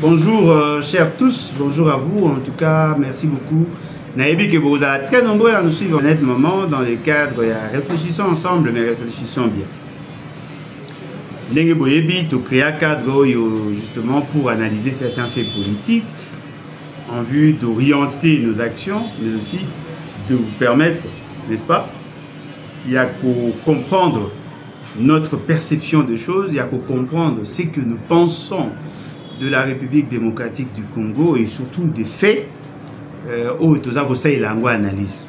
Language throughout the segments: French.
Bonjour chers tous, bonjour à vous, en tout cas merci beaucoup. Naïbi que vous êtes très nombreux à nous suivre en net moment dans le cadre, réfléchissons ensemble mais réfléchissons bien. Ndenge boyebi to créer un cadre justement pour analyser certains faits politiques en vue d'orienter nos actions mais aussi de vous permettre, n'est-ce pas, il y a qu'à comprendre notre perception des choses, il y a qu'à comprendre ce que nous pensons de la République démocratique du Congo et surtout des faits où tout ça c'est la analyse.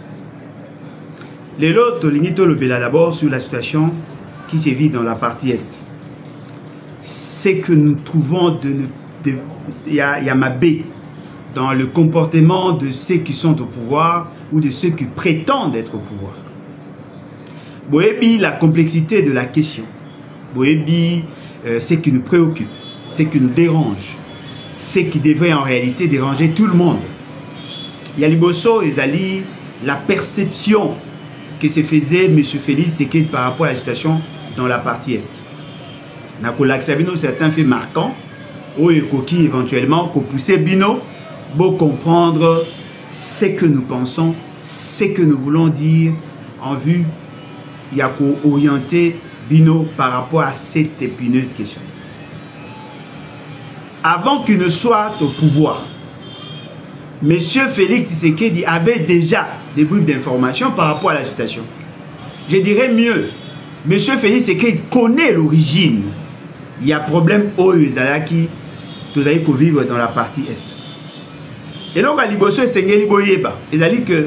Les autres lignito le bela d'abord sur la situation qui se vit dans la partie est. C'est que nous trouvons il y a Mabé dans le comportement de ceux qui sont au pouvoir ou de ceux qui prétendent être au pouvoir. Boébi la complexité de la question. Boébi ce qui nous préoccupe. Ce qui nous dérange, ce qui devrait en réalité déranger tout le monde. Il y a Liboso et Zali, la perception que se faisait M. Félix Tshisekedi par rapport à la situation dans la partie est. Nakolaksa certains faits marquants, où il y éventuellement qu'on poussait Bino pour comprendre ce que nous pensons, ce que nous voulons dire en vue, il y a qu'à orienter Bino par rapport à cette épineuse question. Avant qu'il ne soit au pouvoir, M. Félix Tshisekedi avait déjà des groupes d'information par rapport à la situation. Je dirais mieux, M. Félix Tshisekedi connaît l'origine. Il y a problème au Uzalaki, vous allez vivre dans la partie est. Et donc, à Liboso et Sengeli Boyeba, il a dit que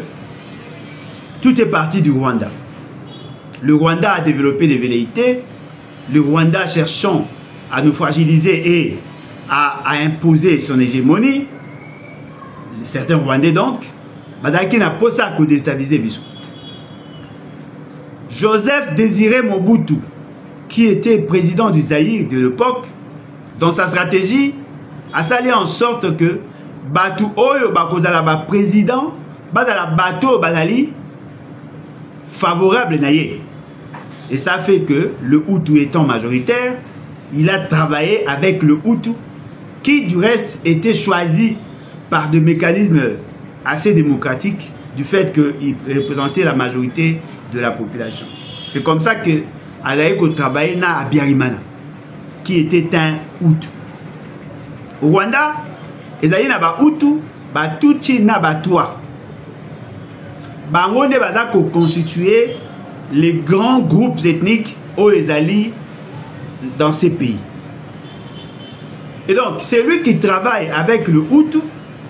tout est parti du Rwanda. Le Rwanda a développé des velléités, le Rwanda cherchant à nous fragiliser et à imposer son hégémonie, certains Rwandais donc, qui n'a pas ça pour déstabiliser Bissou. Joseph Désiré Mobutu, qui était président du Zaïre de l'époque, dans sa stratégie, a sali en sorte que Batu Oyo Bakozala ba président, Bazala Bato Bazali, favorable naïe. Et ça fait que le Hutu étant majoritaire, il a travaillé avec le Hutu, qui du reste était choisi par des mécanismes assez démocratiques du fait qu'il représentait la majorité de la population. C'est comme ça que Alaïko travaillait à Biarimana, qui était un Hutu. Au Rwanda, il y a un Hutu, Batuchi na Batwa. Bangonde bazako constituer les grands groupes ethniques aux Ezali dans ces pays. Et donc, celui qui travaille avec le Hutu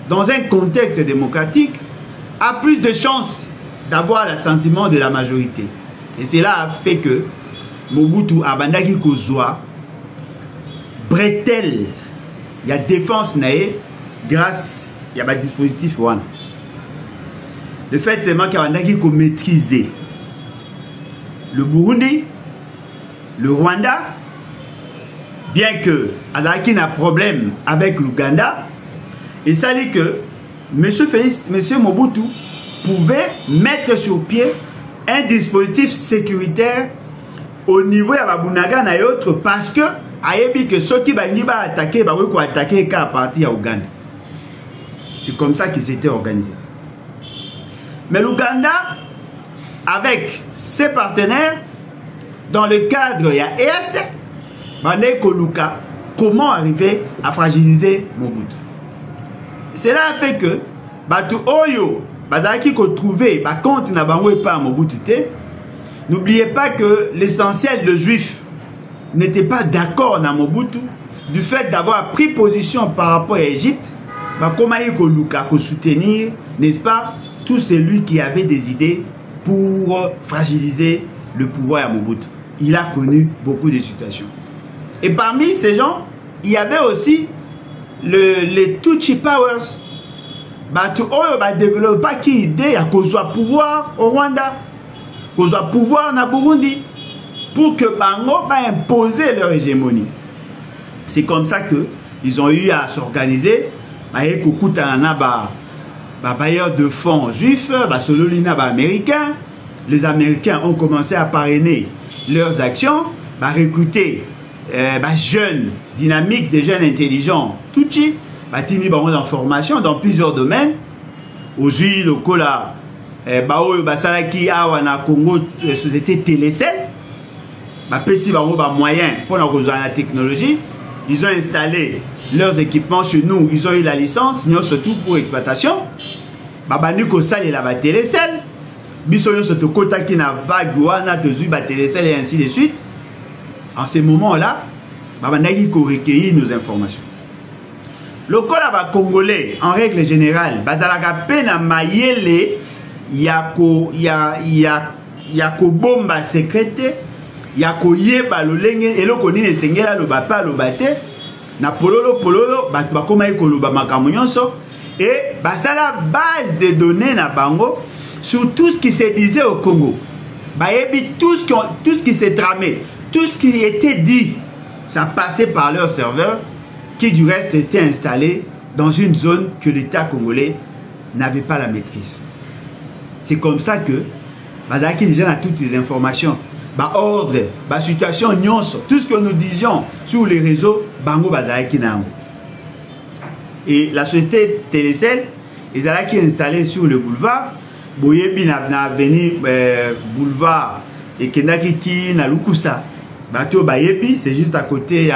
dans un contexte démocratique a plus de chances d'avoir l'assentiment de la majorité. Et cela a fait que Mobutu Abandaki Kozwa bretelle, il y a défense naé grâce il y a un dispositif one. Le fait c'est qu'il Abandaki ko maîtriser le Burundi, le Rwanda. Bien que Azaki n'a problème avec l'Ouganda, il s'agit que M. Mobutu pouvait mettre sur pied un dispositif sécuritaire au niveau de Babunaga et autres parce que Ayebi que ceux qui vont attaquer, vont attaquer qu'à partir de l'Ouganda. C'est comme ça qu'ils s'étaient organisés. Mais l'Ouganda, avec ses partenaires, dans le cadre, il y a EAC, comment arriver à fragiliser Mobutu. Cela a fait que Batu Oyo, Bazaki ko trouvé, compte na bango et pas Mobutu. N'oubliez pas que l'essentiel de juifs n'était pas d'accord dans Mobutu du fait d'avoir pris position par rapport à l'Égypte. Comment il ko soutenir, n'est-ce pas, tout celui qui avait des idées pour fragiliser le pouvoir à Mobutu. Il a connu beaucoup de situations. Et parmi ces gens, il y avait aussi les Tutsi Powers. Batu Oyo ba développer qui idée à cause du pouvoir au Rwanda, cause du pouvoir na Burundi, pour que Bango va imposer leur hégémonie. C'est comme ça que ils ont eu à s'organiser. Avec bailleurs de fonds juifs, américains. Les Américains ont commencé à parrainer leurs actions, recruter jeunes dynamiques, des jeunes intelligents. Tout de batini bango en formation dans plusieurs domaines. Aujourd'hui, le cola, basalaki awa na Congo, société Télécel, pesi bango moyen pour la technologie. Ils ont installé leurs équipements chez nous, ils ont eu la licence, nous surtout pour exploitation. Babani ko sali la Télécel, biso surtout kota qui na vague wana de Télécel et ainsi de suite. En ces moments-là, babani ko recueillir nos informations. Le cola congolais, en règle générale, bazalaka pena mayele yako bomba secrète, yako yeba lolenge eloko nini sengela lo bapa lo bate na pololo bakoma ekoloba makambo nyonso et basala base de données na bango sur tout ce qui se disait au Congo. Bayebi tout ce qui s'est tramé, tout ce qui était dit, ça passait par leur serveur qui du reste était installé dans une zone que l'État congolais n'avait pas la maîtrise. C'est comme ça que bazalaki déjà a toutes les informations, ordre, situation, tout ce que nous disions sur les réseaux, bango bazalaki na. Et la société Télécel, ils allaient installée sur le boulevard, boyebi na avenue boulevard et kendakiti na Lukusa. Bato bayebi, c'est juste à côté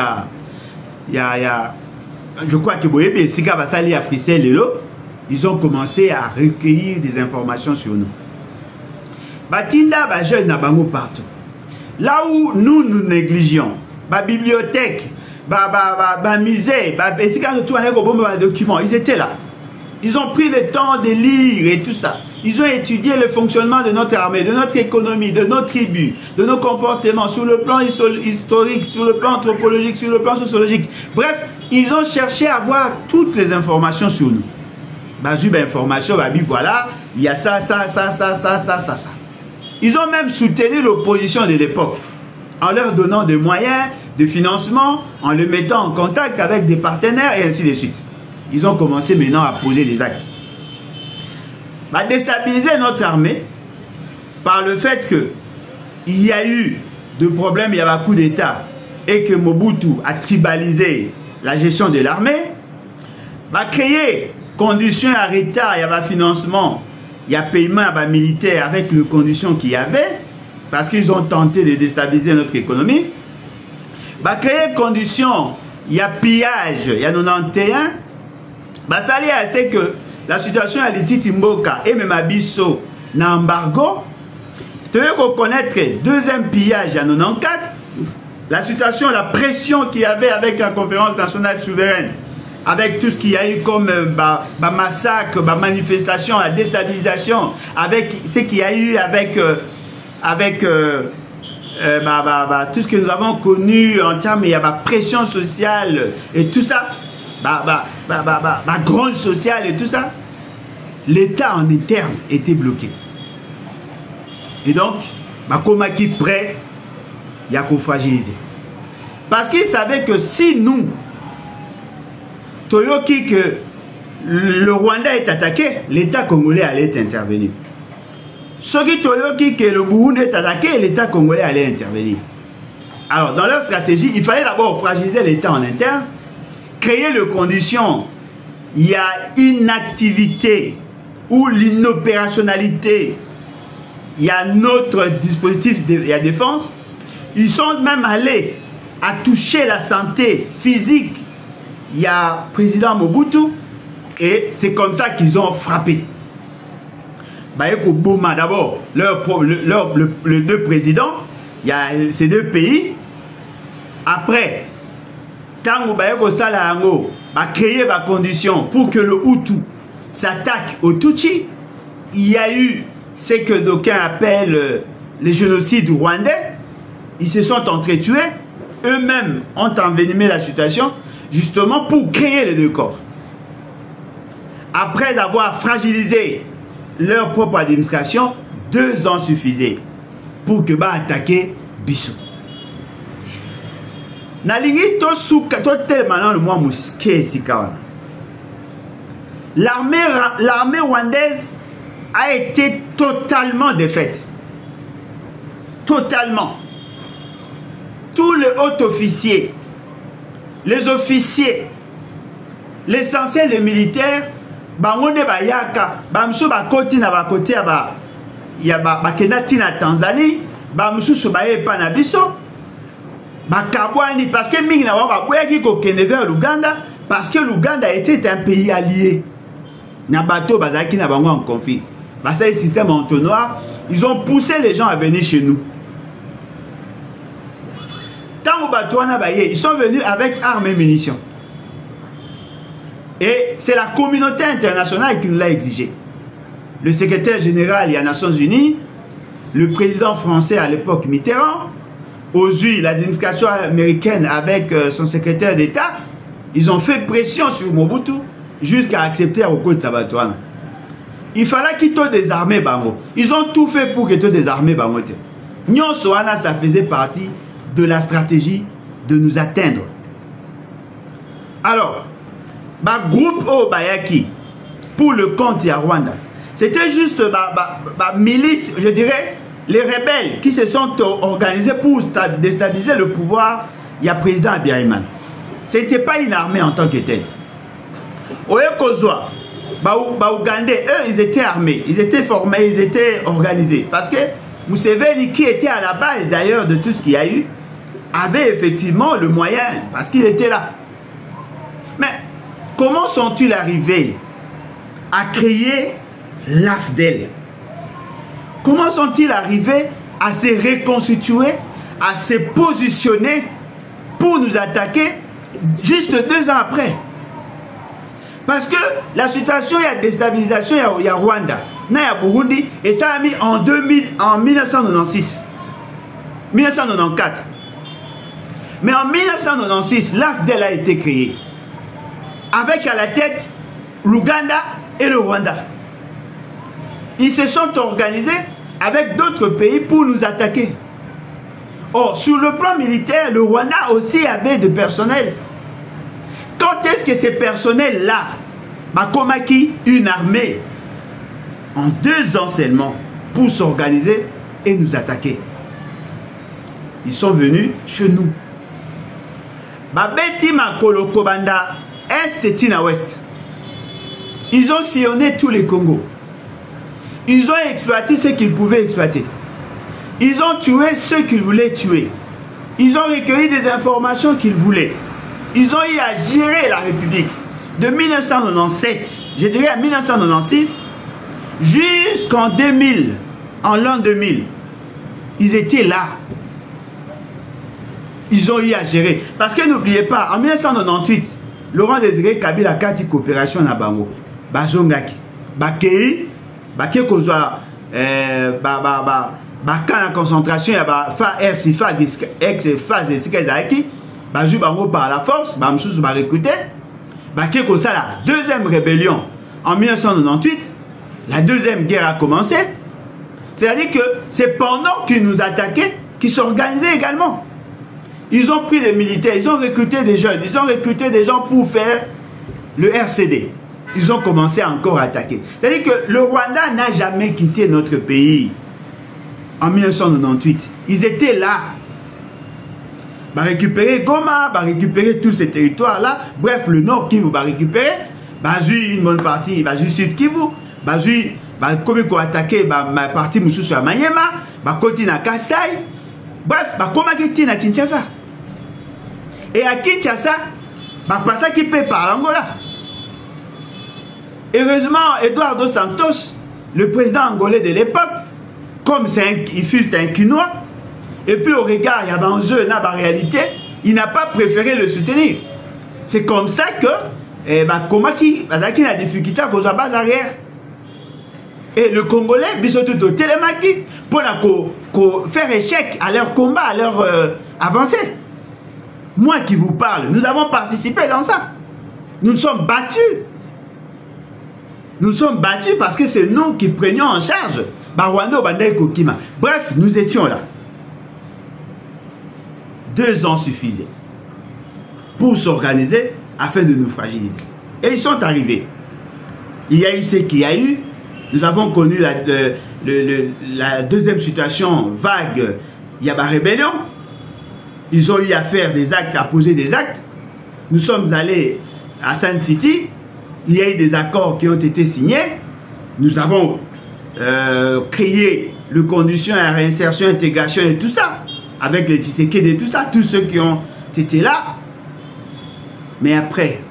je crois que boyebi et Sika Basali a frissé Lelo, ils ont commencé à recueillir des informations sur nous. Batinda ba jeune na bango partout. Là où nous négligeons, bibliothèque, musée, documents, ils étaient là. Ils ont pris le temps de lire et tout ça. Ils ont étudié le fonctionnement de notre armée, de notre économie, de nos tribus, de nos comportements, sur le plan historique, sur le plan anthropologique, sur le plan sociologique. Bref, ils ont cherché à avoir toutes les informations sur nous. Voilà, il y a ça. Ils ont même soutenu l'opposition de l'époque en leur donnant des moyens de financement, en les mettant en contact avec des partenaires et ainsi de suite. Ils ont commencé maintenant à poser des actes. Déstabiliser notre armée par le fait qu'il y a eu de problèmes, il y avait un coup d'État et que Mobutu a tribalisé la gestion de l'armée, créer conditions à retard, il y avait financement, il y a paiement militaire avec les conditions qu'il y avait, parce qu'ils ont tenté de déstabiliser notre économie. Créer conditions, il y a pillage, il y a 91. Ça lié à ce que la situation à l'Ititi Mboka et même à Bisso, na embargo, tu veux reconnaître deuxième pillage à 94, la situation, la pression qu'il y avait avec la conférence nationale souveraine, avec tout ce qu'il y a eu comme massacre, manifestation, la déstabilisation, avec ce qu'il y a eu avec tout ce que nous avons connu en termes, il y a pression sociale et tout ça, grande sociale et tout ça, l'État en interne était bloqué. Et donc, comment qui prêt, il y a qu'au fragiliser. Parce qu'il savait que si nous, Toyoki, que le Rwanda est attaqué, l'État congolais allait intervenir. Soki Toyoki, que le Burundi est attaqué, l'État congolais allait intervenir. Alors, dans leur stratégie, il fallait d'abord fragiliser l'État en interne, créer les conditions. Il y a inactivité ou l'inopérationnalité. Il y a notre dispositif de la défense. Ils sont même allés à toucher la santé physique. Il y a le président Mobutu et c'est comme ça qu'ils ont frappé. D'abord, les deux présidents, il y a ces deux pays. Après, Tango Bayeko Salahango a créé la condition pour que le Hutu s'attaque au Tutsi. Il y a eu ce que d'aucuns appellent les génocides rwandais. Ils se sont entretués. Eux-mêmes ont envenimé la situation justement pour créer les deux corps. Après avoir fragilisé leur propre administration, 2 ans suffisaient pour que ba attaquer Bissau. Nalingi to souka to tellement le moi mosquée sikawa. L'armée rwandaise a été totalement défaite. Totalement. tous les hauts officiers, les officiers, l'essentiel des militaires, bangonde bayaka, bamsou bakoti na bakoti ya bakenati na Tanzanie, bamsou sobaye panabiso, bakabwani parce que mingi na wa boyaki ko kende vers l'Ouganda parce que l'Ouganda était un pays allié. Na bateau bazaki na bango en conflit. Parce que le système entonnoir, ils ont poussé les gens à venir chez nous. Tant au bateau ils sont venus avec armes et munitions. Et c'est la communauté internationale qui nous l'a exigé. Le secrétaire général des Nations Unies, le président français à l'époque Mitterrand, aujourd'hui l'administration américaine avec son secrétaire d'État, ils ont fait pression sur Mobutu jusqu'à accepter à Oko Tsabatouana. Il fallait qu'ils te désarment Bango. Ils ont tout fait pour qu'ils te désarment Bango. Nyon Soana, ça faisait partie de la stratégie de nous atteindre. Alors, groupe Obayaki pour le compte de Rwanda, c'était juste milice, je dirais, les rebelles qui se sont organisés pour déstabiliser le pouvoir. Il y a président Abiyarimana. Ce n'était pas une armée en tant que telle. Oyekozwa, Ougandais, eux, ils étaient armés, ils étaient formés, ils étaient organisés. Parce que Museveni, qui était à la base d'ailleurs de tout ce qu'il y a eu, avait effectivement le moyen, parce qu'il était là. Mais comment sont-ils arrivés à créer l'AFDEL? Comment sont-ils arrivés à se reconstituer, à se positionner pour nous attaquer juste 2 ans après? Parce que la situation, il y a déstabilisation, il y a Rwanda, il y a Burundi, et ça a mis en 1996, 1994. Mais en 1996, l'AFDEL a été créé, avec à la tête l'Ouganda et le Rwanda. Ils se sont organisés avec d'autres pays pour nous attaquer. Or, sur le plan militaire, le Rwanda aussi avait de personnel. Quand est-ce que ces personnels-là, Makomaki, une armée, en 2 ans seulement, pour s'organiser et nous attaquer? Ils sont venus chez nous. Babeti Makolo Kobanda, Est et Tina Ouest. Ils ont sillonné tous les Congos. Ils ont exploité ce qu'ils pouvaient exploiter. Ils ont tué ceux qu'ils voulaient tuer. Ils ont recueilli des informations qu'ils voulaient. Ils ont eu à gérer la République de 1997, je dirais à 1996, jusqu'en 2000, en l'an 2000. Ils étaient là. Ils ont eu à gérer. Parce que n'oubliez pas, en 1998, Laurent Désiré Kabila a kati coopération na bango. Bazongaki. Bakei, Baké Kozwa, Baka en concentration, ex-phase de Sikazaki, Bajou Bango par la force, Bamsous va recruter. Baké Kozwa, la deuxième rébellion en 1998, la deuxième guerre a commencé. C'est-à-dire que c'est pendant qu'ils nous attaquaient qu'ils s'organisaient également. Ils ont pris des militaires, ils ont recruté des jeunes, ils ont recruté des gens pour faire le RCD. Ils ont commencé encore à attaquer. C'est-à-dire que le Rwanda n'a jamais quitté notre pays en 1998. Ils étaient là. Va récupérer Goma, va récupérer tous ces territoires-là. Bref, le Nord Kivu va récupérer. Va jouer une bonne partie, va jouer Sud Kivu. Va jouer, comme il faut attaquer ma partie Moussou à Manyema. Va continuer à Kasai. Bref, va commencer à Kinshasa. Et à Kinshasa, va passer qui peut par Angola. Heureusement, Eduardo Santos, le président angolais de l'époque, comme il fut un Quinois, et puis au regard, il y avait un jeu, il y a la réalité, il n'a pas préféré le soutenir. C'est comme ça que, comment qui a la difficulté à cause de la base arrière. Et le Congolais, Bissoto Télémaki, pour faire échec à leur combat, à leur avancée. Moi qui vous parle, nous avons participé dans ça. Nous nous sommes battus. Nous sommes battus parce que c'est nous qui prenions en charge Barwando, Bandai, Kokima. Bref, nous étions là. 2 ans suffisaient pour s'organiser afin de nous fragiliser. Et ils sont arrivés. Il y a eu ce qu'il y a eu. Nous avons connu la deuxième situation vague. Il y a la rébellion. ils ont eu à faire des actes, à poser des actes. Nous sommes allés à Sun City, il y a eu des accords qui ont été signés. Nous avons créé les conditions à réinsertion, intégration et tout ça, avec les Tshisekedi et tout ça, tous ceux qui ont été là. Mais après,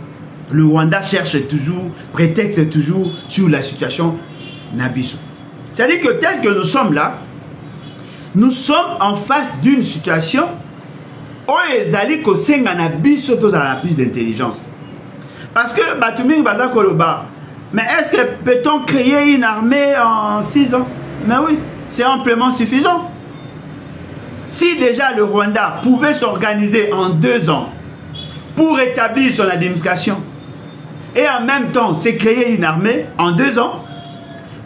le Rwanda cherche toujours, prétexte toujours sur la situation Nabiso. C'est-à-dire que tel que nous sommes là, nous sommes en face d'une situation où ils allaient kosenga Nabiso tous à la plus d'intelligence. Parce que Batuming Baza Koloba, mais est-ce que peut-on créer une armée en 6 ans? Mais oui, c'est amplement suffisant. Si déjà le Rwanda pouvait s'organiser en 2 ans pour établir son administration et en même temps se créer une armée en 2 ans,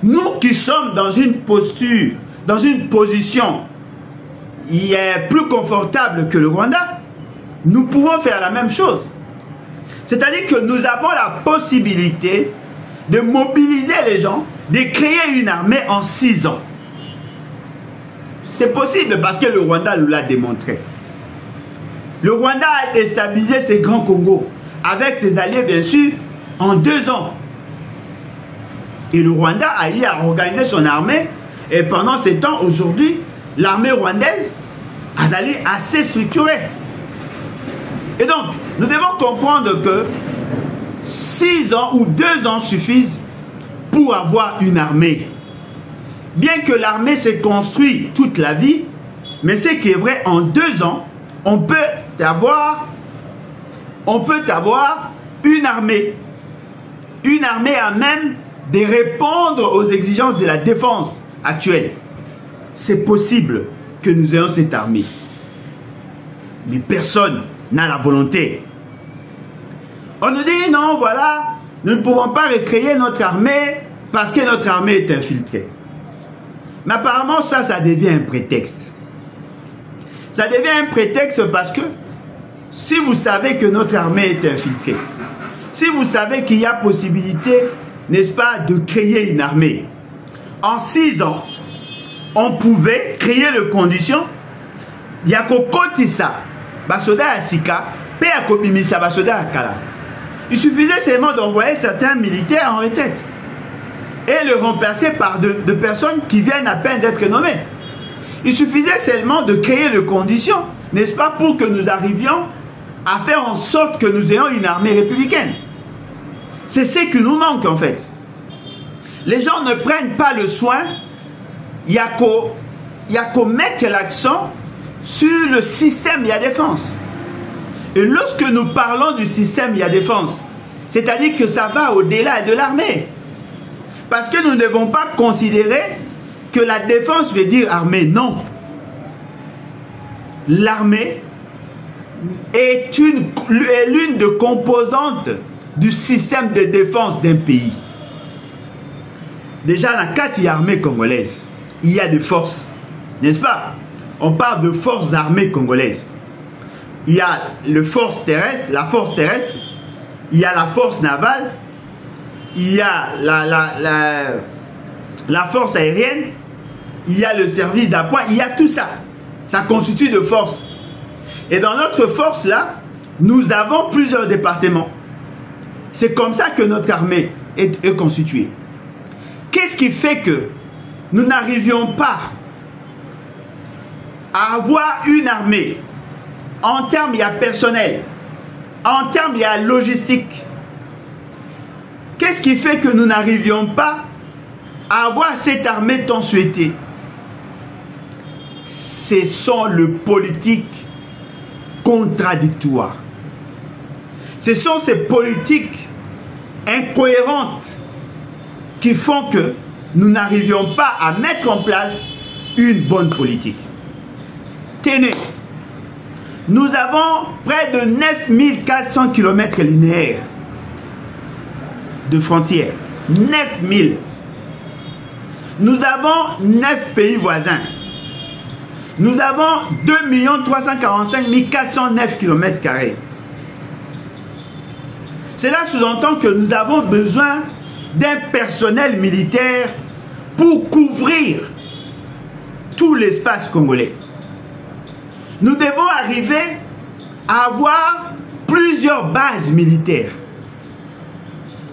nous qui sommes dans une posture, dans une position qui est plus confortable que le Rwanda, nous pouvons faire la même chose. C'est-à-dire que nous avons la possibilité de mobiliser les gens, de créer une armée en 6 ans. C'est possible parce que le Rwanda nous l'a démontré. Le Rwanda a déstabilisé ses grands Congo avec ses alliés, bien sûr, en 2 ans. Et le Rwanda a eu à organiser son armée. Et pendant ces temps, aujourd'hui, l'armée rwandaise a allé assez structurée. Et donc, nous devons comprendre que 6 ans ou 2 ans suffisent pour avoir une armée. Bien que l'armée se construit toute la vie, mais ce qui est vrai, en 2 ans, on peut avoir une armée. Une armée à même de répondre aux exigences de la défense actuelle. C'est possible que nous ayons cette armée. Mais personne n'a la volonté. On nous dit non, voilà, nous ne pouvons pas recréer notre armée parce que notre armée est infiltrée. Mais apparemment, ça devient un prétexte. Ça devient un prétexte parce que si vous savez que notre armée est infiltrée, si vous savez qu'il y a possibilité, n'est-ce pas, de créer une armée, en 6 ans, on pouvait créer les conditions. Il y a Kokotissa, Basoda Asika, Péakobimisa, Basoda Akala. Il suffisait seulement d'envoyer certains militaires en retraite et le remplacer par de personnes qui viennent à peine d'être nommées. Il suffisait seulement de créer les conditions, n'est-ce pas, pour que nous arrivions à faire en sorte que nous ayons une armée républicaine. C'est ce qui nous manque en fait. Les gens ne prennent pas le soin, il y a qu'à mettre l'accent sur le système Y'a Défense. Et lorsque nous parlons du système Y'a Défense, c'est-à-dire que ça va au-delà de l'armée. Parce que nous ne devons pas considérer que la défense veut dire armée. Non. L'armée est l'une des composantes du système de défense d'un pays. Déjà, la 4e armée congolaise, il y a des forces, n'est-ce pas? On parle de forces armées congolaises. Il y a la force terrestre, il y a la force navale, il y a la force aérienne, il y a le service d'appoint, il y a tout ça. Ça constitue de force. Et dans notre force là, nous avons plusieurs départements. C'est comme ça que notre armée est constituée. Qu'est-ce qui fait que nous n'arrivions pas à avoir une armée? En termes, il y a personnel. En termes, il y a logistique. Qu'est-ce qui fait que nous n'arrivions pas à avoir cette armée tant souhaitée? Ce sont les politiques contradictoires. Ce sont ces politiques incohérentes qui font que nous n'arrivions pas à mettre en place une bonne politique. Tenez, nous avons près de 9400 km linéaires de frontières. 9000. Nous avons 9 pays voisins. Nous avons 2 345 409 km². Cela sous-entend que nous avons besoin d'un personnel militaire pour couvrir tout l'espace congolais. Nous devons arriver à avoir plusieurs bases militaires.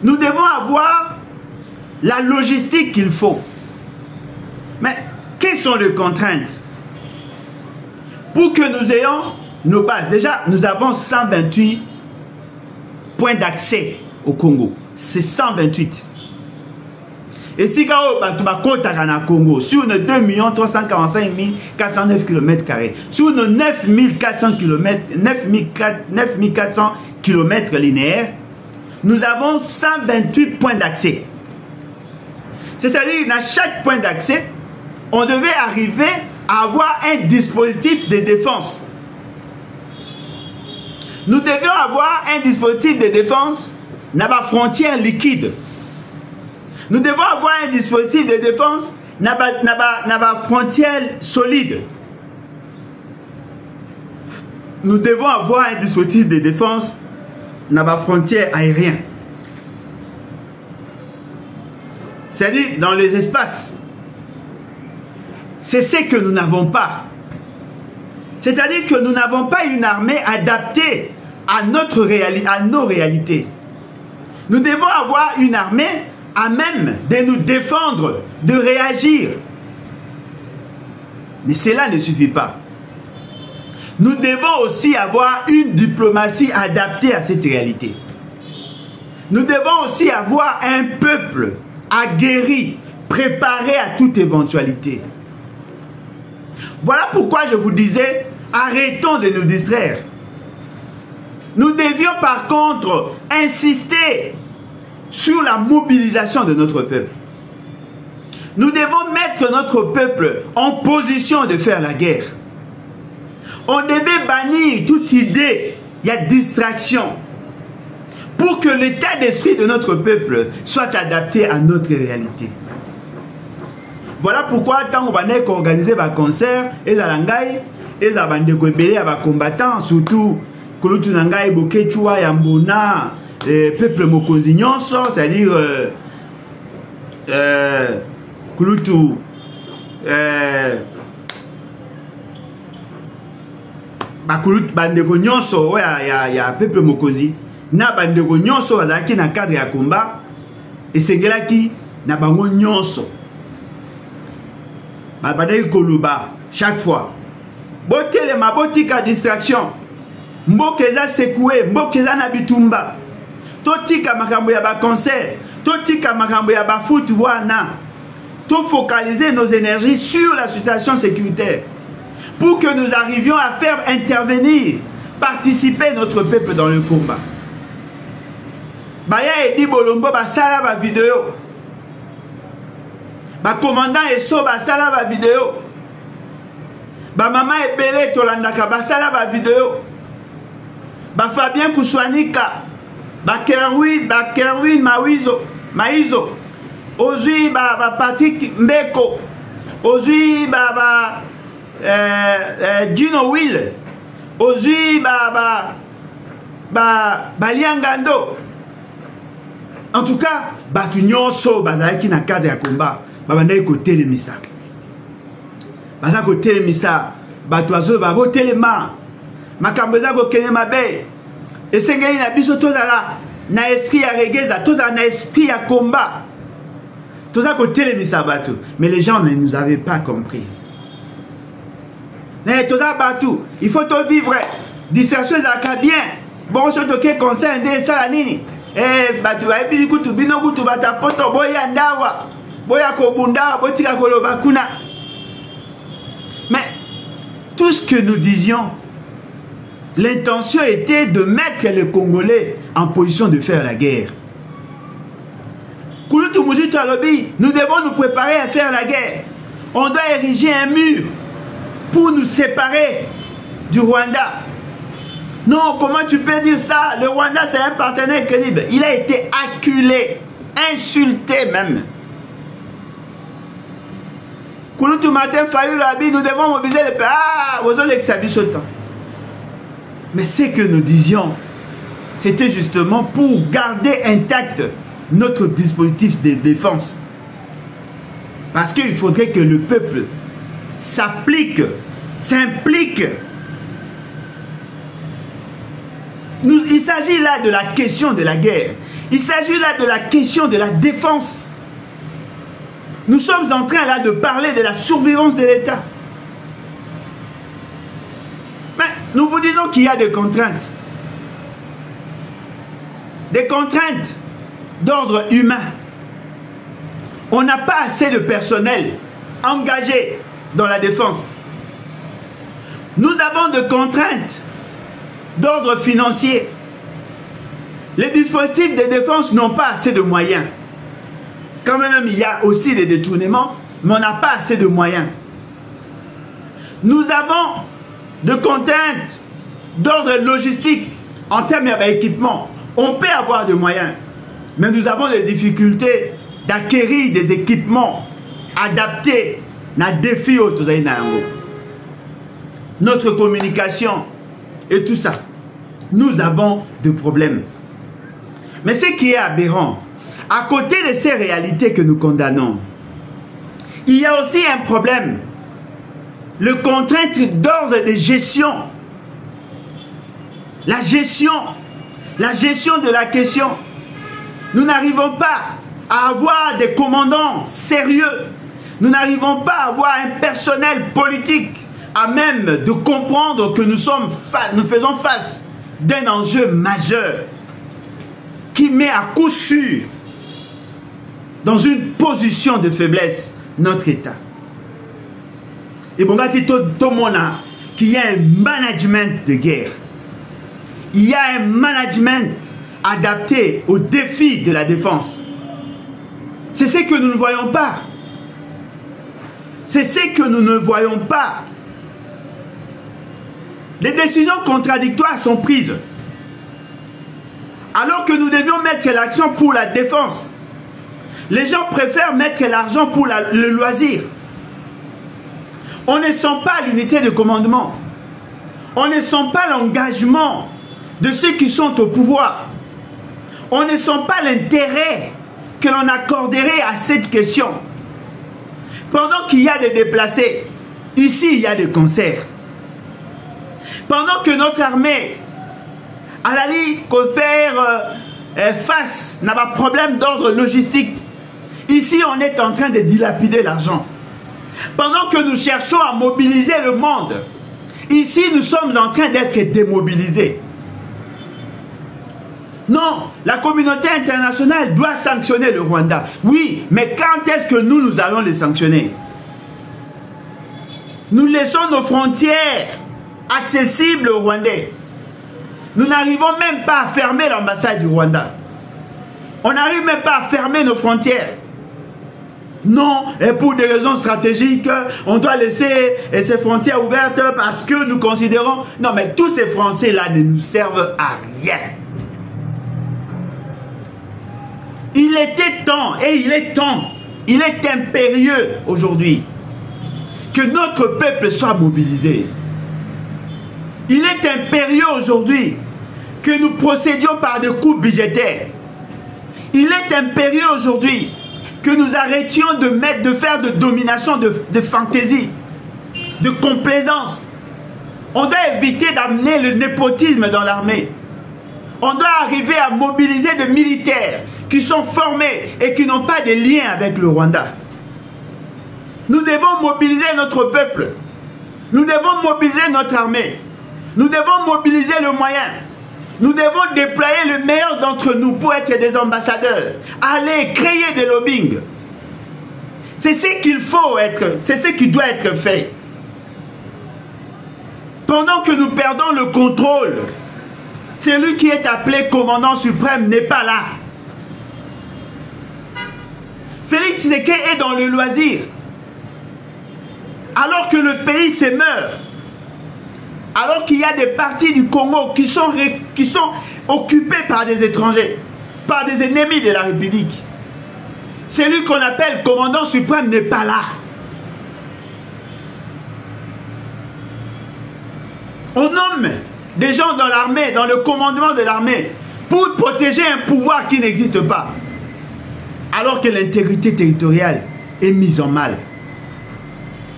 Nous devons avoir la logistique qu'il faut. Mais quelles sont les contraintes pour que nous ayons nos bases? Déjà, nous avons 128 points d'accès au Congo. C'est 128. Et si tu as Congo, sur nos 2 345 409 km, sur nos 9 400 km linéaires, nous avons 128 points d'accès. C'est-à-dire, dans chaque point d'accès, on devait arriver à avoir un dispositif de défense. Nous devions avoir un dispositif de défense dans la frontière liquide. Nous devons avoir un dispositif de défense dans la frontière solide. Nous devons avoir un dispositif de défense dans la frontière aérienne. C'est-à-dire dans les espaces. C'est ce que nous n'avons pas. C'est-à-dire que nous n'avons pas une armée adaptée à nos réalités. Nous devons avoir une armée à même de nous défendre, de réagir. Mais cela ne suffit pas. Nous devons aussi avoir une diplomatie adaptée à cette réalité. Nous devons aussi avoir un peuple aguerri, préparé à toute éventualité. Voilà pourquoi je vous disais, arrêtons de nous distraire. Nous devions par contre insister sur la mobilisation de notre peuple. Nous devons mettre notre peuple en position de faire la guerre. On devait bannir toute idée, il y a distraction, pour que l'état d'esprit de notre peuple soit adapté à notre réalité. Voilà pourquoi tant qu'on va organiser des concerts, et les langai, et les combattants, surtout Kulutu Nangai, Bokechua, Yambona, le peuple Mokonzi Nyonso, c'est-à-dire Kulutu, Kulutu Bandego Nyonso, il y a peuple Mokonzi, na Bandego Nyonso, qui na cadre ya combat, et c'est qui na Bango Nyonso. Babadei Koluba, chaque fois. Botele ma botika distraction. Mbokeza sekoué, mbokeza nabitumba. Totika makambo ya ba concert, totika makambo ya ba foot wana. To focaliser nos énergies sur la situation sécuritaire pour que nous arrivions à faire intervenir, participer notre peuple dans le combat. Baya Edi Bolombo basala ba vidéo. Ba commandant Eso basala ba vidéo. Ba maman Ebele Tolandaka basala ba vidéo. Ba Fabien Kouswanika, ba Kerwin Maizo, Ozui ba Patrick Mbeko, Ozui ba Gino Will, Ozui ba Liangando. En tout cas, batu nyonso bazalaki na cadre ya combat, babandaki kotelemisa. Baza kotelemisa, batu azo babo telema. Makambo eza kokende mabe. Esengeli na biso tozala na esprit ya regeza, tozala na esprit ya combat. Toza kotelemisa batu, mais les gens ne nous avaient pas compris. Toza batu, il faut to vivre. Distraction ezalaka bien. Bon so toke conseil nde esala nini? Batu bayebi kutu bino kutu batapoto boya ndawa. Boya kobunda, botika koloba kuna. Mais tout ce que nous disions, l'intention était de mettre les Congolais en position de faire la guerre. Kulutu Muzitu Alobi, nous devons nous préparer à faire la guerre. On doit ériger un mur pour nous séparer du Rwanda. Non, comment tu peux dire ça? Le Rwanda, c'est un partenaire crédible. Il a été acculé, insulté même. Kulutu Martin Fayulu Abi, nous devons mobiliser les pays. Ah, vous avez l'exabition temps. Mais ce que nous disions, c'était justement pour garder intact notre dispositif de défense. Parce qu'il faudrait que le peuple s'implique Il s'agit là de la question de la guerre. Il s'agit là de la question de la défense. Nous sommes en train là de parler de la surveillance de l'État. Mais nous vous disons qu'il y a des contraintes. Des contraintes d'ordre humain. On n'a pas assez de personnel engagé dans la défense. Nous avons des contraintes d'ordre financier. Les dispositifs de défense n'ont pas assez de moyens. Quand même, il y a aussi des détournements, mais on n'a pas assez de moyens. Nous avons des contraintes d'ordre logistique en termes d'équipement. On peut avoir des moyens, mais nous avons des difficultés d'acquérir des équipements adaptés à défi au notre communication et tout ça. Nous avons des problèmes. Mais ce qui est aberrant, à côté de ces réalités que nous condamnons, il y a aussi un problème. Le contrainte d'ordre de gestion. La gestion de la question. Nous n'arrivons pas à avoir des commandants sérieux. Nous n'arrivons pas à avoir un personnel politique à même de comprendre que nous faisons face d'un enjeu majeur qui met à coup sûr dans une position de faiblesse notre État. Et bon, qu'il y a un management de guerre. Il y a un management adapté aux défis de la défense. C'est ce que nous ne voyons pas. C'est ce que nous ne voyons pas. Les décisions contradictoires sont prises. Alors que nous devions mettre l'action pour la défense. Les gens préfèrent mettre l'argent pour le loisir. On ne sent pas l'unité de commandement. On ne sent pas l'engagement de ceux qui sont au pouvoir. On ne sent pas l'intérêt que l'on accorderait à cette question. Pendant qu'il y a des déplacés, ici il y a des concerts. Pendant que notre armée, à la ligne, faire face n'a pas de problème d'ordre logistique, ici on est en train de dilapider l'argent. Pendant que nous cherchons à mobiliser le monde, ici nous sommes en train d'être démobilisés. Non, la communauté internationale doit sanctionner le Rwanda. Oui, mais quand est-ce que nous allons les sanctionner? Nous laissons nos frontières accessibles aux Rwandais. Nous n'arrivons même pas à fermer l'ambassade du Rwanda. On n'arrive même pas à fermer nos frontières. Non, et pour des raisons stratégiques, on doit laisser ces frontières ouvertes parce que nous considérons... Non, mais tous ces Français-là ne nous servent à rien. Il était temps, et il est temps, il est impérieux aujourd'hui que notre peuple soit mobilisé. Il est impérieux aujourd'hui que nous procédions par des coupes budgétaires. Il est impérieux aujourd'hui que nous arrêtions de faire de domination, de fantaisie, de complaisance. On doit éviter d'amener le népotisme dans l'armée. On doit arriver à mobiliser des militaires qui sont formés et qui n'ont pas de lien avec le Rwanda. Nous devons mobiliser notre peuple. Nous devons mobiliser notre armée. Nous devons mobiliser le moyen. Nous devons déployer le meilleur d'entre nous pour être des ambassadeurs. Aller créer des lobbying. C'est ce qu'il faut être, c'est ce qui doit être fait. Pendant que nous perdons le contrôle, celui qui est appelé commandant suprême n'est pas là. Félix Tshisekedi est dans le loisir. Alors que le pays se meurt. Alors qu'il y a des parties du Congo qui sont occupées par des étrangers, par des ennemis de la République. Celui qu'on appelle commandant suprême n'est pas là. On nomme des gens dans l'armée, dans le commandement de l'armée, pour protéger un pouvoir qui n'existe pas. Alors que l'intégrité territoriale est mise en mal.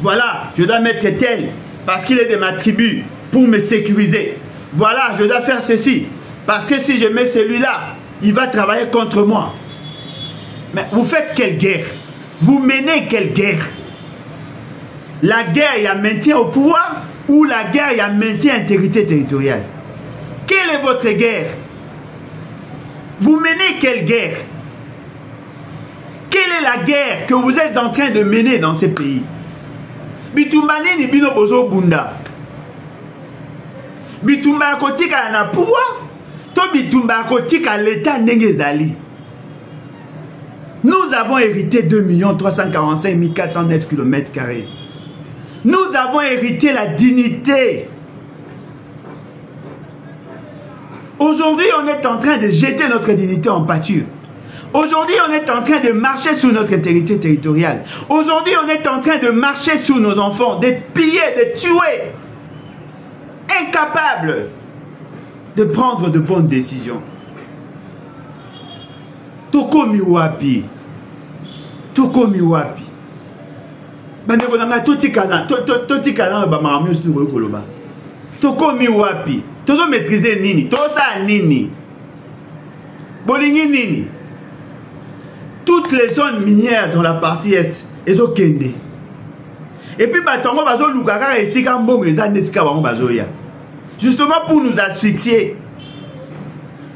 Voilà, je dois mettre tel parce qu'il est de ma tribu pour me sécuriser. Voilà, je dois faire ceci Parce que si je mets celui-là, il va travailler contre moi. Mais vous faites quelle guerre? Vous menez quelle guerre? La guerre, il y a maintien au pouvoir ou la guerre, il y a maintien intégrité territoriale? Quelle est votre guerre? Vous menez quelle guerre? Quelle est la guerre que vous êtes en train de mener dans ces pays? Bitumba nini bino bozo bunda? Bitumba kotika na pouvoir? To bitumba kotika l'état ndengezali? Nous avons hérité 2 345 409 km². Nous avons hérité la dignité. Aujourd'hui, on est en train de jeter notre dignité en pâture. Aujourd'hui, on est en train de marcher sur notre intégrité territoriale. Aujourd'hui, on est en train de marcher sur nos enfants, de piller, de tuer. Incapables de prendre de bonnes décisions. Toko miwapi. Toko miwapi. Bandeko nanga totikana ba maramu stuko koloba. Toko miwapi. Tozo maîtriser nini? Tosa nini? Bolingi nini? Toutes les zones minières dans la partie est, elles ont kende. Et puis batongo bazo lukaka esika mbongo ezane esika bango bazoya. Justement pour nous asphyxier.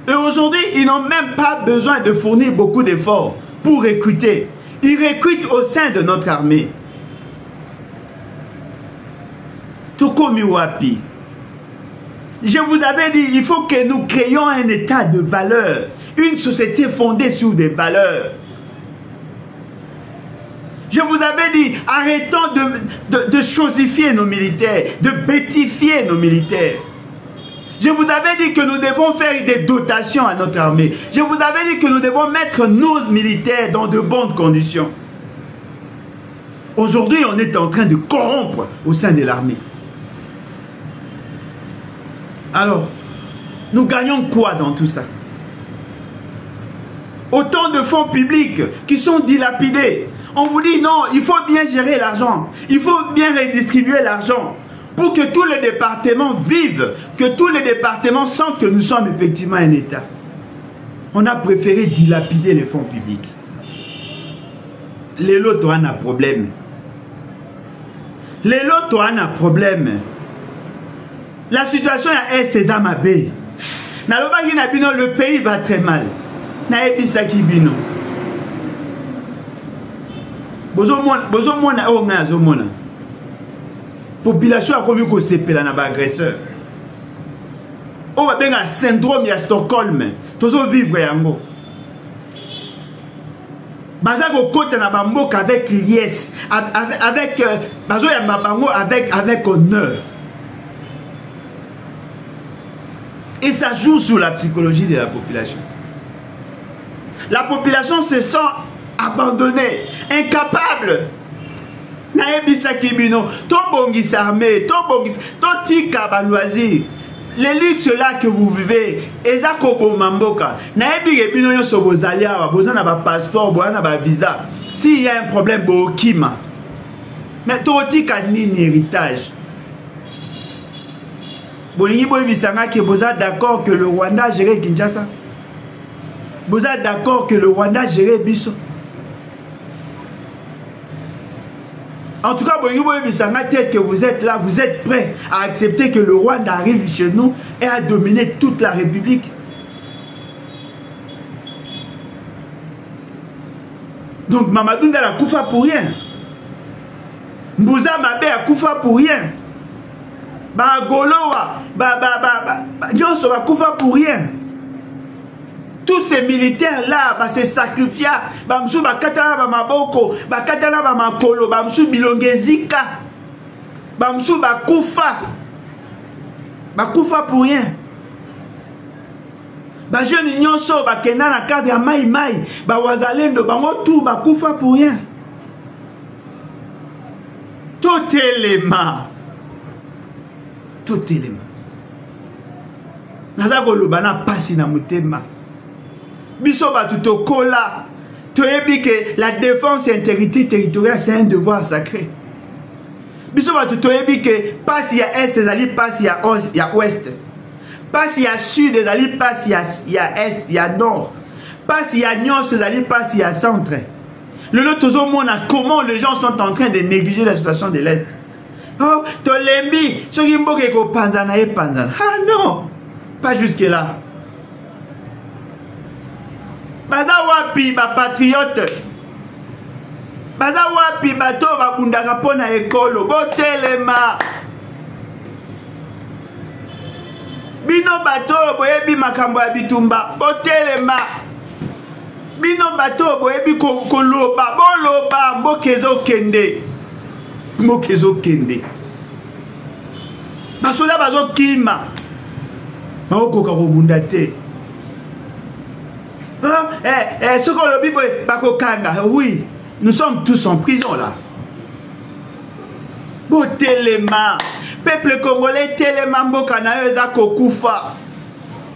Et aujourd'hui, ils n'ont même pas besoin de fournir beaucoup d'efforts pour recruter. Ils recrutent au sein de notre armée. Toko miwapi. Je vous avais dit, il faut que nous créions un état de valeur. Une société fondée sur des valeurs. Je vous avais dit, arrêtons de chosifier nos militaires, de bêtifier nos militaires. Je vous avais dit que nous devons faire des dotations à notre armée. Je vous avais dit que nous devons mettre nos militaires dans de bonnes conditions. Aujourd'hui, on est en train de corrompre au sein de l'armée. Alors, nous gagnons quoi dans tout ça? Autant de fonds publics qui sont dilapidés. On vous dit non, il faut bien gérer l'argent. Il faut bien redistribuer l'argent pour que tous les départements vivent, que tous les départements sentent que nous sommes effectivement un État. On a préféré dilapider les fonds publics. Les lots ont un problème. Les lots ont un problème. La situation est Sésame Abbé. Le pays va très mal. Population a commis qu'on s'épelle dans l'agresseur. On va bien un syndrome de Stockholm. Toujours vivre yango. Baza ko côté na bamboka avec liesse, avec bazo ya mabango avec honneur. Et ça joue sur la psychologie de la population. La population se sent abandonnée, incapable. Naebisa kibino, to bongisa armée, to bongisa, to tika ba loisir. Les luttes là que vous vivez, ezako bomamboka. Naebi kibino yo sobozalia, ba bozana ba passeport, bozana ba visa. S'il y a un problème bo kima. Mais to tika nini héritage. Bolingi boy bisanga que boza d'accord que le Rwanda gère Kinshasa. Boza d'accord que le Rwanda gère Biso. En tout cas, peut-être que vous êtes là, vous êtes prêts à accepter que le Rwanda arrive chez nous et à dominer toute la République. Donc Mamadou Ndala Koufa pour rien. Mbouza Mabé a Koufa pour rien. Ba Golowa, Dionso va Koufa pour rien. Tous ces militaires là, se sacrifier, bamsou bakatana ba maboko, bakatana ba makolo, bamsou bilongezika, bamsou bakufa pour rien. Ba jeune nyonso bakenda na cadre ya mai mai, ba wazalendo bango tout bakufa pour rien. Tout élément. Naza koloba na pasi na mutema. Biso batuto kola. Toyebi que la défense et l'intégrité territoriale c'est un devoir sacré. Biso batuto yebi que passe ya est, c'est-à-dire passe ya ouest. Passe il y a sud, passe il y a est, il y a nord. Passe il y a nyos, passe il y a centre. Le lot comment les gens sont en train de négliger la situation de l'Est. Oh, Tolembi, ah non, pas jusque là. Baza wapi ba patriote. Baza wapi bato ba bundaka pona ekolo. Botelema. Bino bato boyebi makambo ya bitumba. Botelema. Bino bato boyebi koloba. Boloba mbokezo kende. Mbokezo kende. Basoda bazo kima. Baokoka kobunda te. Ce qu'on le dit, oui, nous sommes tous en prison là. Bo telema, peuple congolais telema mboka na yo eza kokufa.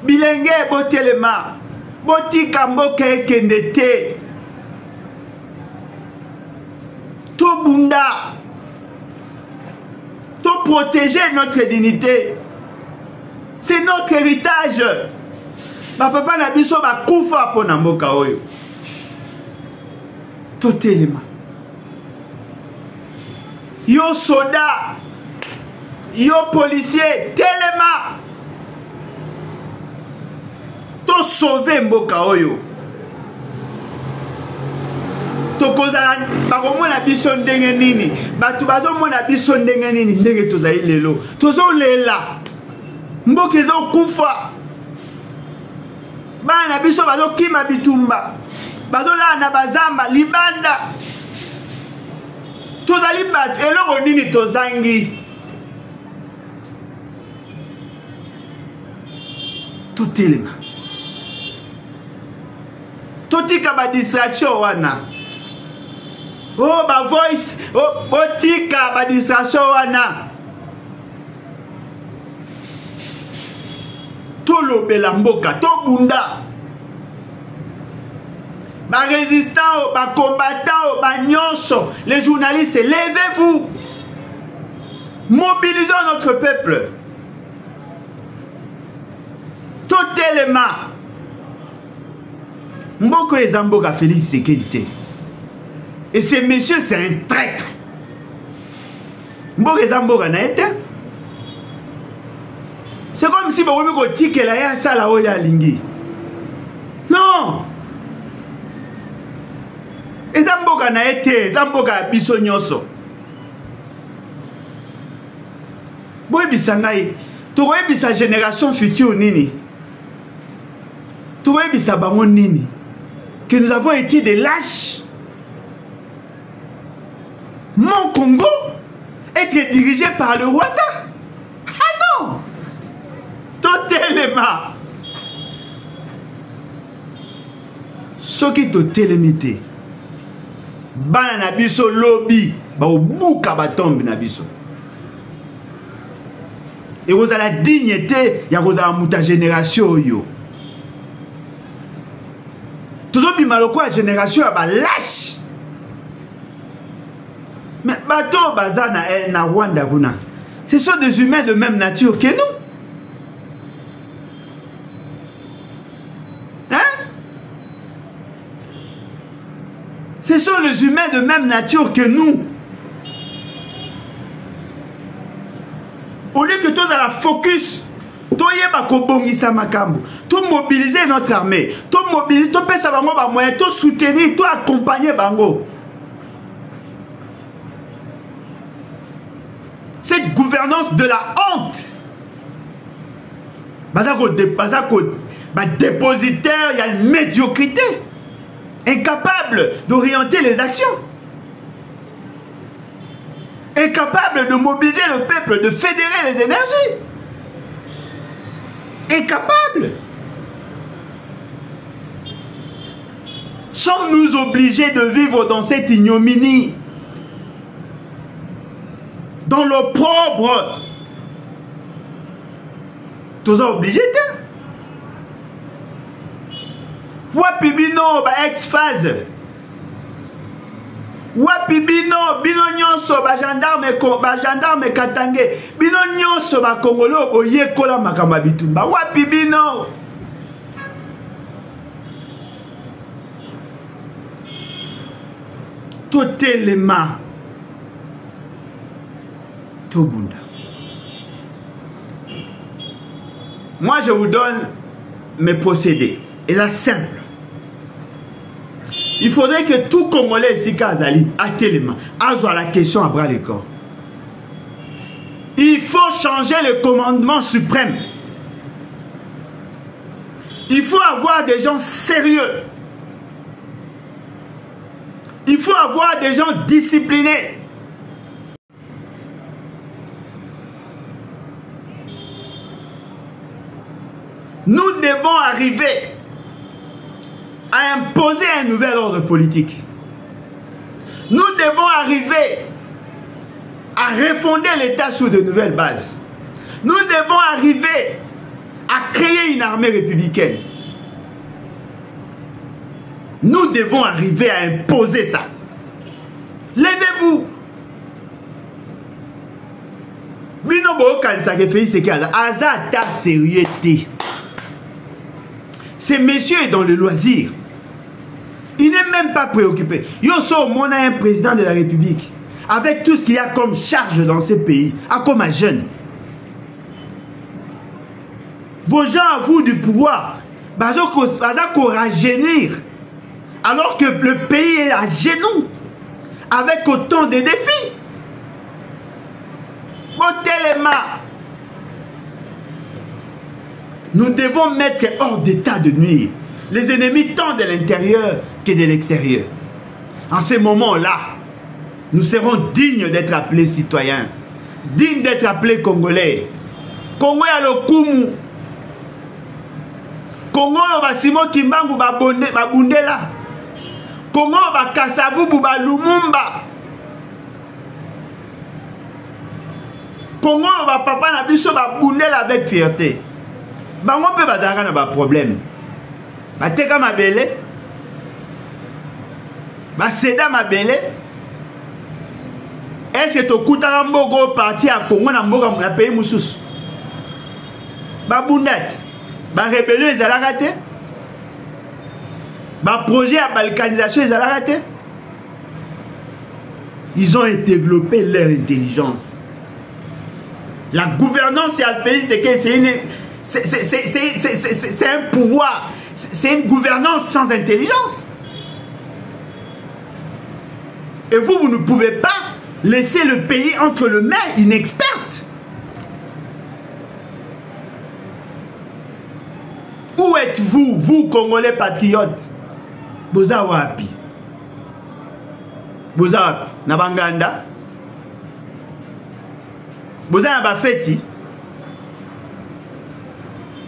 Bilenge bo telema, botika mboka ekende te. To bunda, to protéger notre dignité. C'est notre héritage. Ma papa na biso ba kufa po na mboka oyo. Totelema. Yo soda. Yo policier. Telema. To sauver mboka oyo. To kozala bakomona biso ndenge nini. Batu bazomona biso ndenge nini ndenge tozali lelo. Tozo lela. Mboka ezo kufa. Bana biso bazo kima bitumba. Bazo la na bazamba libanda. Tozali bat eloko nini tozangi. Totelema. Totika ba distraction wana. Oh ba voice, oh botika ba distraction wana. Tolobela mboka, to bunda. Ba résistants, ba combattants, ba nyonso, les journalistes, levez-vous. Mobilisons notre peuple. Totelema. Mboko ezamboka Félix Sécurité. Et ce monsieur, c'est un traître. Mboko ezamboka na été. C'est comme si vous avez dit que la sala oya lingi. Non. Ezamboka na été, ezamboka biso nyoso. Boy bisangai, to boy bisa génération future nini. To boy bisa bango nini. Que nous avons été des lâches. Mon Congo être dirigé par le Rwanda. Ah non. Totelema. Soki totelemite. Bana na biso lobby. Ba obuka batombe na biso. Et vous avez la dignité. Ya vous avez muta génération yo. Toujours bimaloko la génération ya ba lâche. Mais bato bazana na Rwanda kuna. Ce sont des humains de même nature que nous. Ce sont les humains de même nature que nous. Au lieu que tous à la focus, tout yeba kobongisa makambo, tout mobiliser notre armée, tout mobiliser, tout pesa bango ba moyen, tout soutenir, tout accompagner bango. Cette gouvernance de la honte. Bazako dépositaire, il y a une médiocrité. Incapable d'orienter les actions. Incapable de mobiliser le peuple, de fédérer les énergies. Incapable. Sommes-nous obligés de vivre dans cette ignominie? Dans l'opprobre? Tous obligés, hein? Wapibino, ba ex-phase. Wapi bino nyonso ba gendarme Katange bino nyonso ba Congolo oyekola makamba bitumba wapi bino totelema tobunda. Moi je vous donne mes procédés et c'est simple. Il faudrait que tout Congolais ici Kazali à Téléma a la question à bras le corps. Il faut changer le commandement suprême. Il faut avoir des gens sérieux. Il faut avoir des gens disciplinés. Nous devons arriver à imposer un nouvel ordre politique. Nous devons arriver à refonder l'État sur de nouvelles bases. Nous devons arriver à créer une armée républicaine. Nous devons arriver à imposer ça. Levez-vous. Ce monsieur est dans le loisir. Il n'est même pas préoccupé. On a un président de la République avec tout ce qu'il y a comme charge dans ce pays, comme un jeune. Vos gens à vous du pouvoir, rajeunir, alors que le pays est à genoux, avec autant de défis. Nous devons mettre hors d'état de nuire les ennemis tant de l'intérieur que de l'extérieur. En ce moment-là, nous serons dignes d'être appelés citoyens, dignes d'être appelés Congolais. Congo ya lokumu. Congo ba Simo Kimbangu ba bundela. Congo ba Kasavubu ba Lumumba. Congo ba papa na biso ba bundela avec fierté. Bango pe bazaka na ba problème. Bateka mabele. Ba seda mabele. Est-ce que tokutaka mboko parti à Congo na mboka na pays mususu? Ba bundat. Ba rébellion ezalaka te. Ba projet à balkanisation ezalaka te. Ils ont développé leur intelligence. La gouvernance et le pays, c'est que c'est un pouvoir, c'est une gouvernance sans intelligence. Et vous ne pouvez pas laisser le pays entre les mains inexpertes. Où êtes-vous, vous, Congolais patriotes? Boza wapi? Boza wapi? Nabanganda? Boza na bafeti?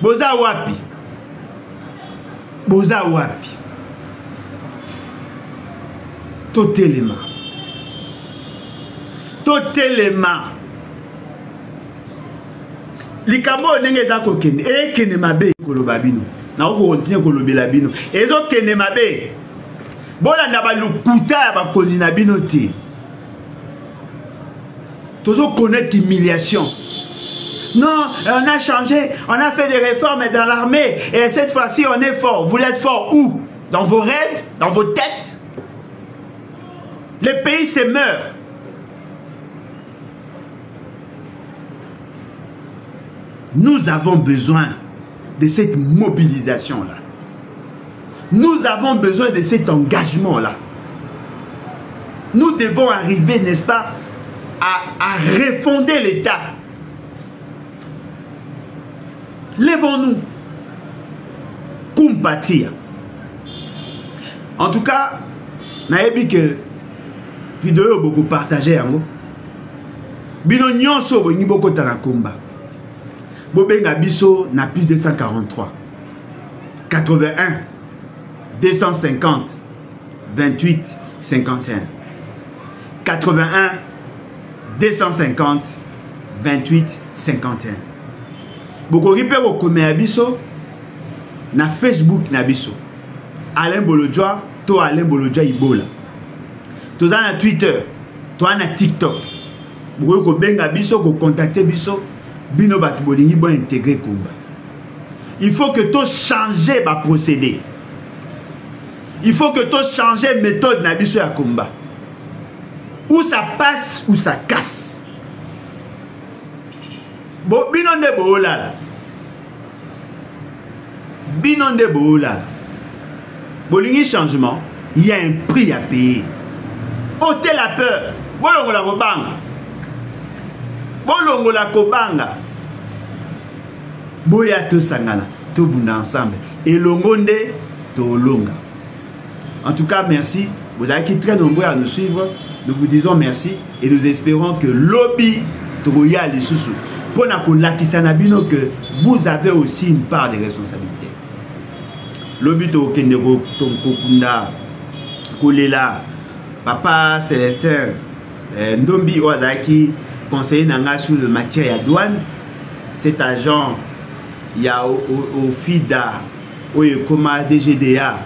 Boza wapi? Boza wapi? Totelema. Totelema. Likambo ndenge za kokende. Kene mabe koloba bino. Na oko continue kolobela bino. Ezo kene mabe. Bola na ba lukuta ya ba kolina bino te. Toujours connaître l'humiliation. Non, on a changé, on a fait des réformes dans l'armée et cette fois-ci on est fort. Vous êtes fort où? Dans vos rêves? Dans vos têtes? Le pays se meurt. Nous avons besoin de cette mobilisation-là. Nous avons besoin de cet engagement-là. Nous devons arriver, n'est-ce pas, à refonder l'État. Lèvons-nous. Kumpatria. En tout cas, naebi que vidéo beaucoup partagé yango. Bino nyonso bongi boko tanakomba. Bobenga biso na plus 243 81 250 28 51 81 250 28 51. Bokoki pe bokome ya biso na Facebook na biso Alain Bolodjoa to Alain Bolodjoa Ibola. toza na Twitter, toza na TikTok. Vous ko benga biso ko contacter biso, bino batu bolingi bo intégrer Kumba. Il faut que tu changes ba procédé. Il faut que tu changes méthode na biso ya Kumba. Ou ça passe ou ça casse. Bon, bino nde boolala. Bino nde boolala. Bolingi changement, il y a un prix à payer. Ôtez la peur. Bolongo la kobanga. Bolongo la kobanga. Boya to sangana, to bunda ensemble. Et longonde to longa. En tout cas, merci. Vous avez été très nombreux à nous suivre. Nous vous disons merci et nous espérons que lobby Togoya les sous-sous. Pour Nakolakissanabino que vous avez aussi une part de responsabilité. Lobby Tokendego Tonkokunda Kolela Papa Célestin Ndombi Ozaki conseiller Nanga sur le matière et douane. Cet agent il y a au FIDA au Koma DGDA